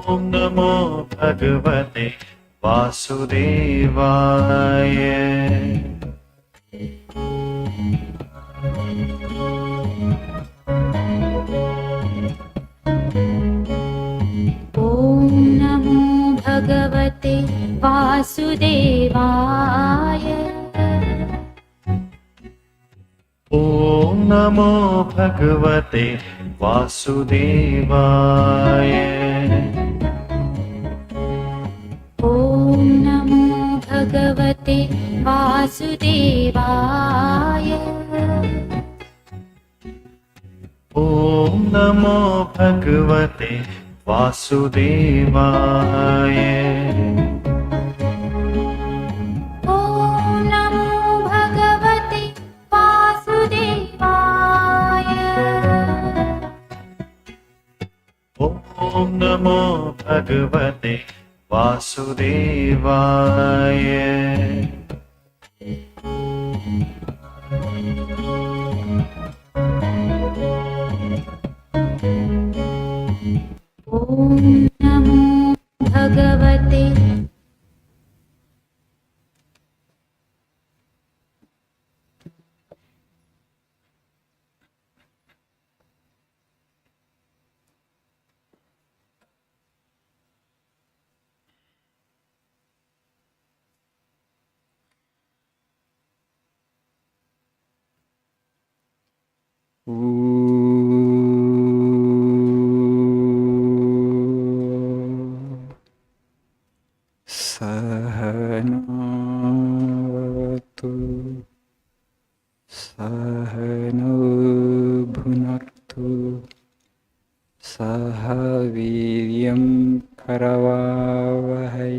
ॐ नमो भगवते वासुदेवाय। ॐ नमो भगवते वासुदेवाय। ॐ नमो भगवते वासुदेवाय। ॐ नमो भगवते वासुदेवाय। ॐ नमो भगवते वासुदेवाय। ॐ नमो भगवते वासुदेवाय। ॐ नमो भगवते वासुदेवाय। ॐ नमो भगवते सहनावतु सहनौ भुनक्तु सह वीर्यं करवावहै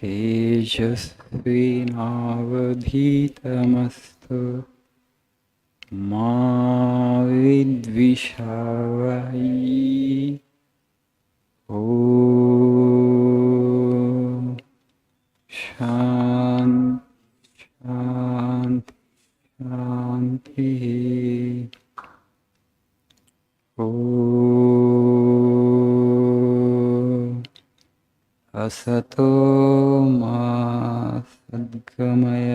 तेजस्विनावधीतमस्तु मा विद्विषावहै। ॐ शान्ति शान्ति शान्तिः। ॐ असतो मा सद्गमय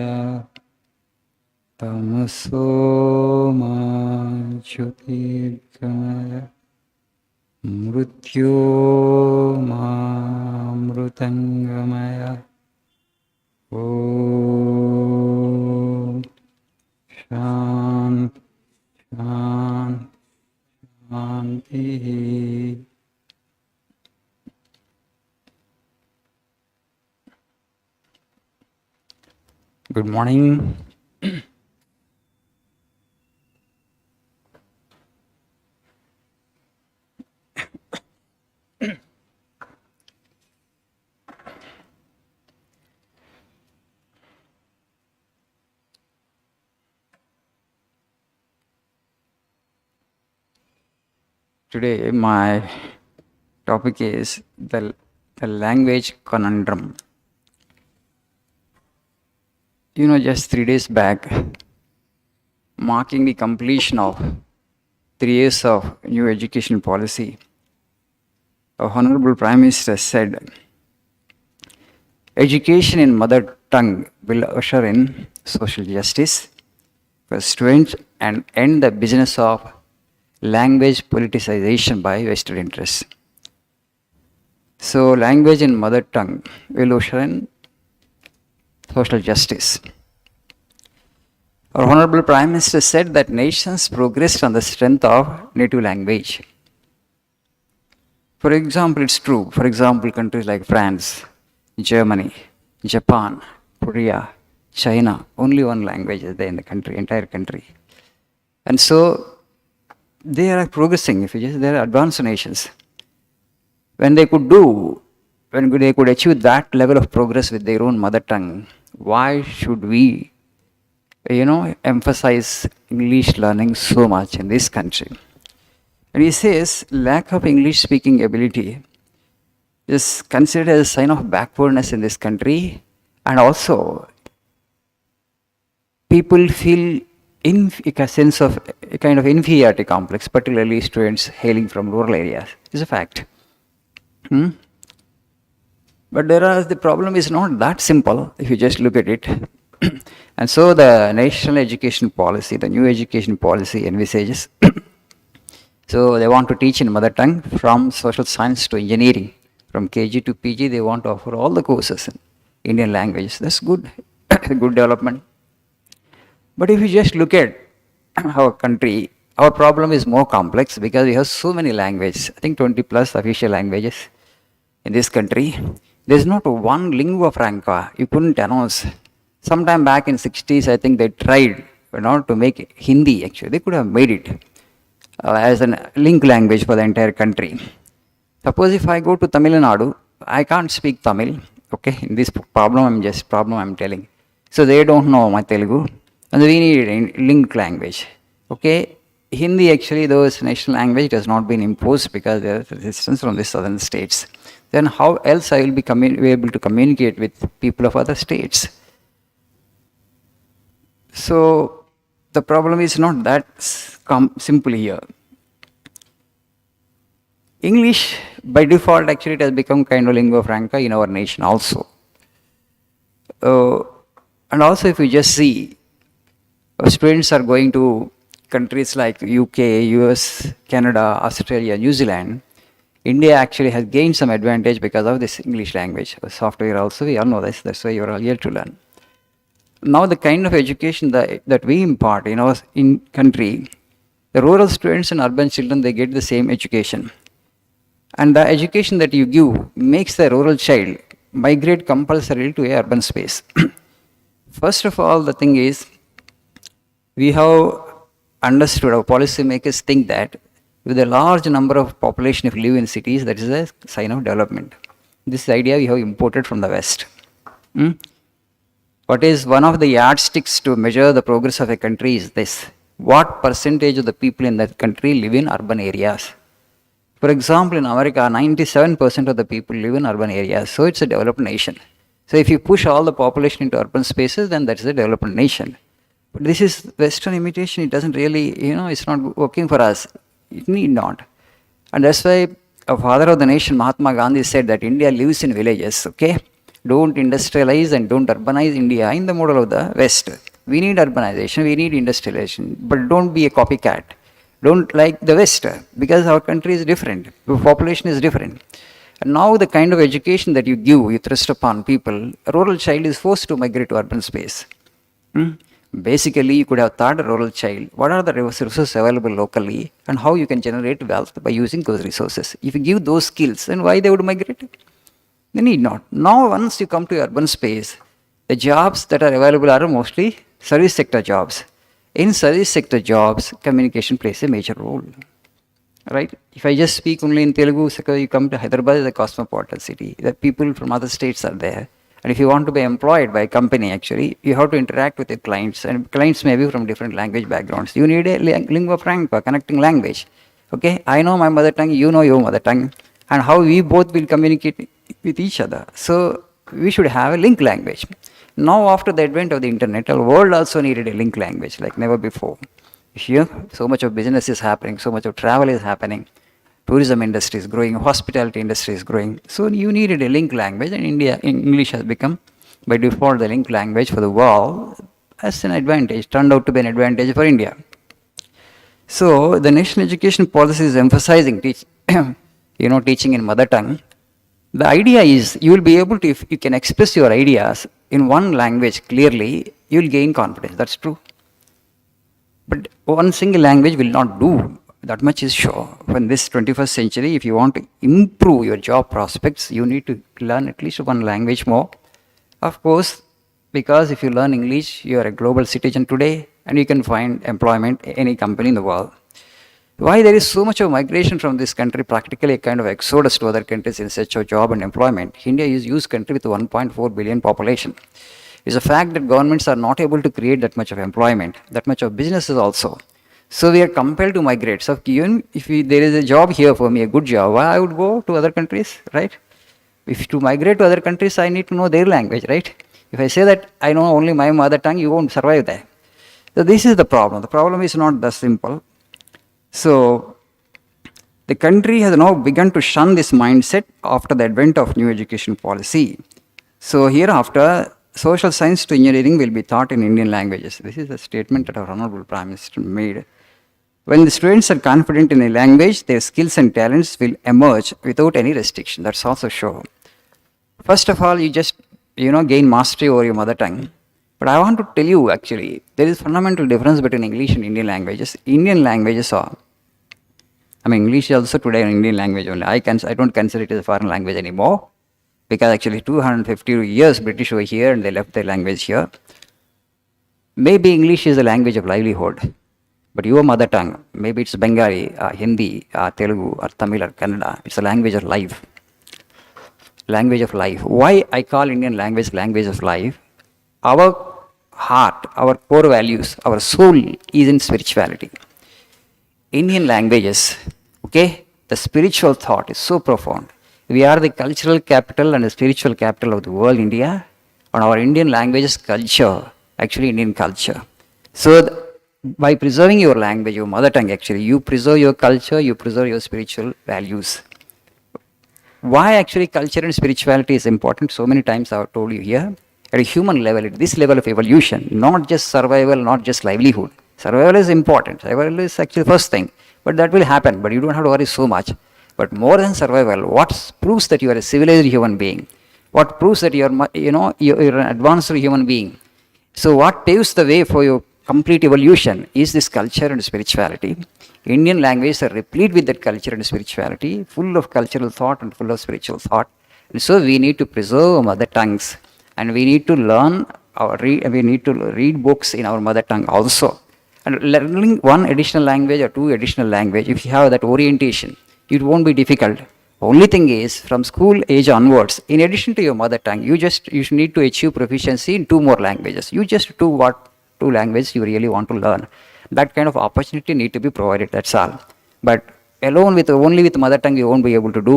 तमसो मा ज्योतिर्गमय मृत्योर्मामृतङ्गमय। ॐ शान्ति शान्ति शान्तिः। Good morning. Today my topic is the language conundrum. Just 3 days back, marking the completion of 3 years of new education policy, our Honorable Prime Minister said, education in mother tongue will usher in social justice for students and end the business of language politicization by vested interests. So, language in mother tongue will usher in social justice. Our Honorable Prime Minister said that nations progressed on the strength of native language. For example, it's true. For example, countries like France, Germany, Japan, Korea, China, only one language is there in the country, entire country. And so, they are progressing, they are advanced nations. When they could achieve that level of progress with their own mother tongue, why should we, emphasize English learning so much in this country? And he says, lack of English speaking ability is considered as a sign of backwardness in this country, and also people feel a sense of a kind of inferiority complex, particularly students hailing from rural areas. It's a fact. Hmm? But the problem is not that simple if you just look at it. And so the national education policy, the new education policy envisages so they want to teach in mother tongue from social science to engineering. From KG to PG, they want to offer all the courses in Indian languages. That's good, good development. But if you just look at our country, our problem is more complex because we have so many languages. I think 20 plus official languages in this country. There's not one lingua franca you couldn't announce. Sometime back in 60s, I think they tried to make Hindi actually. They could have made it as a link language for the entire country. Suppose if I go to Tamil Nadu, I can't speak Tamil. Okay, in this problem I'm telling. So they don't know my Telugu, and we need a link language. Okay, Hindi actually, though it's national language, it has not been imposed because there is resistance from the southern states. Then how else I will be able to communicate with people of other states? So the problem is not that simple here. English, by default, actually, it has become kind of lingua franca in our nation also. And also, if you just see, students are going to countries like UK, US, Canada, Australia, New Zealand. India actually has gained some advantage because of this English language. Software also, we all know this, that's why you are all here to learn. Now the kind of education that we impart in our country, the rural students and urban children, they get the same education. And the education that you give makes the rural child migrate compulsorily to a urban space. First of all, the thing is, we have understood, our policymakers think that with a large number of population, if you live in cities, that is a sign of development. This idea we have imported from the West. What is one of the yardsticks to measure the progress of a country is this: what percentage of the people in that country live in urban areas? For example, in America, 97% of the people live in urban areas, so it's a developed nation. So if you push all the population into urban spaces, then that's a developed nation. But this is Western imitation. It doesn't really, it's not working for us. It need not. And that's why a father of the nation, Mahatma Gandhi, said that India lives in villages, okay? Don't industrialize and don't urbanize India in the model of the West. We need urbanization, we need industrialization, but don't be a copycat. Don't like the West, because our country is different, the population is different. And now the kind of education that you give, you thrust upon people, a rural child is forced to migrate to urban space. Basically, you could have thought a rural child, what are the resources available locally and how you can generate wealth by using those resources. If you give those skills, then why they would migrate? They need not. Now, once you come to urban space, the jobs that are available are mostly service sector jobs. In service sector jobs, communication plays a major role. Right? If I just speak only in Telugu, you come to Hyderabad, is a cosmopolitan city. The people from other states are there. And if you want to be employed by a company, actually, you have to interact with your clients. And clients may be from different language backgrounds. You need a lingua franca, connecting language. Okay? I know my mother tongue, you know your mother tongue. And how we both will communicate with each other. So we should have a link language. Now, after the advent of the internet, our world also needed a link language like never before. Here, so much of business is happening, so much of travel is happening, tourism industry is growing, hospitality industry is growing. So you needed a link language, and English has become, by default, the link language for the world as an advantage, turned out to be an advantage for India. So the national education policy is emphasizing teaching in mother tongue. The idea is you will be able to, if you can express your ideas in one language clearly, you will gain confidence. That's true. But one single language will not do. That much is sure. In this 21st century, if you want to improve your job prospects, you need to learn at least one language more. Of course, because if you learn English, you are a global citizen today and you can find employment in any company in the world. Why there is so much of migration from this country, practically a kind of exodus to other countries in search of job and employment? India is a huge country with 1.4 billion population. It's a fact that governments are not able to create that much of employment, that much of businesses also. So we are compelled to migrate. So even if there is a job here for me, a good job, why I would go to other countries, right? If to migrate to other countries, I need to know their language, right? If I say that I know only my mother tongue, you won't survive there. So this is the problem. The problem is not that simple. So The country has now begun to shun this mindset after the advent of new education policy. So hereafter, social science to engineering will be taught in Indian languages. This is a statement that our Honorable Prime Minister made. When the students are confident in a language, their skills and talents will emerge without any restriction. That's also shown. First of all, you just gain mastery over your mother tongue. But I want to tell you actually, there is fundamental difference between English and Indian languages. Indian languages are, English is also today an Indian language only. I don't consider it as a foreign language anymore, because actually 250 years British were here and they left their language here. Maybe English is a language of livelihood, but your mother tongue, maybe it's Bengali, Hindi, Telugu, or Tamil or Kannada, it's a language of life. Language of life. Why I call Indian language language of life? Our heart, our core values, our soul is in spirituality. Indian languages, the spiritual thought is so profound. We are the cultural capital and the spiritual capital of the world, India, and our Indian language is culture, actually Indian culture. So by preserving your language, your mother tongue actually, you preserve your culture, you preserve your spiritual values. Why actually culture and spirituality is important? So many times I have told you here. At a human level, at this level of evolution, not just survival, not just livelihood. Survival is important. Survival is actually the first thing. But that will happen. But you don't have to worry so much. But more than survival, what proves that you are a civilized human being? What proves that you're an advanced human being? So what paves the way for your complete evolution is this culture and spirituality. Indian languages are replete with that culture and spirituality, full of cultural thought and full of spiritual thought. And so we need to preserve our mother tongues, and we need to learn we need to read books in our mother tongue also. And learning one additional language or two additional language, if you have that orientation, it won't be difficult. Only thing is, from school age onwards, in addition to your mother tongue, you need to achieve proficiency in two more languages. You just do what two languages you really want to learn. That kind of opportunity need to be provided, that's all. But only with mother tongue you won't be able to do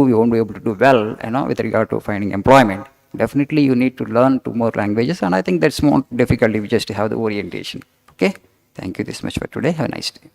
well, with regard to finding employment. Definitely you need to learn two more languages, and I think that's more difficult if you just have the orientation. Okay? Thank you this much for today. Have a nice day.